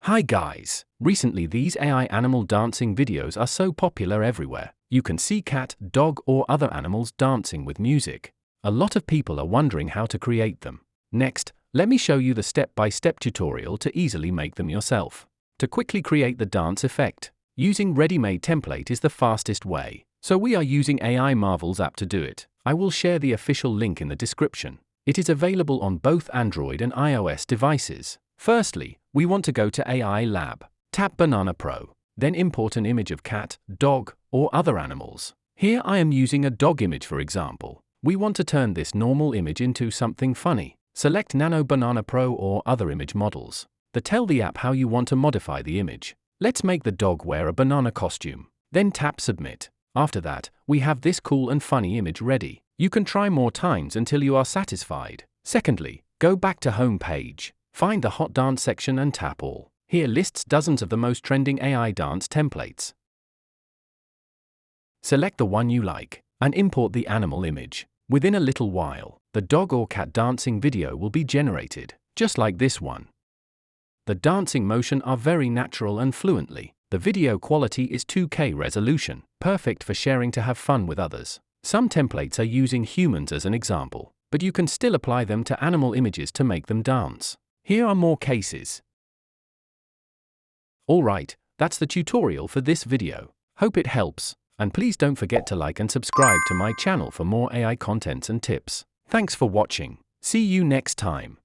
Hi guys! Recently these AI animal dancing videos are so popular everywhere. You can see cat, dog or other animals dancing with music. A lot of people are wondering how to create them. Next, let me show you the step-by-step tutorial to easily make them yourself. To quickly create the dance effect, using ready-made template is the fastest way. So we are using AI Marvel's app to do it. I will share the official link in the description. It is available on both Android and iOS devices. Firstly, we want to go to AI Lab. Tap Banana Pro. Then import an image of cat, dog, or other animals. Here I am using a dog image for example. We want to turn this normal image into something funny. Select Nano Banana Pro or other image models. Tell the app how you want to modify the image. Let's make the dog wear a banana costume. Then tap Submit. After that, we have this cool and funny image ready. You can try more times until you are satisfied. Secondly, go back to Home page. Find the Hot Dance section and tap All. Here lists dozens of the most trending AI dance templates. Select the one you like, and import the animal image. Within a little while, the dog or cat dancing video will be generated, just like this one. The dancing motion are very natural and fluently. The video quality is 2K resolution, perfect for sharing to have fun with others. Some templates are using humans as an example, but you can still apply them to animal images to make them dance. Here are more cases. Alright, that's the tutorial for this video. Hope it helps, and please don't forget to like and subscribe to my channel for more AI contents and tips. Thanks for watching. See you next time.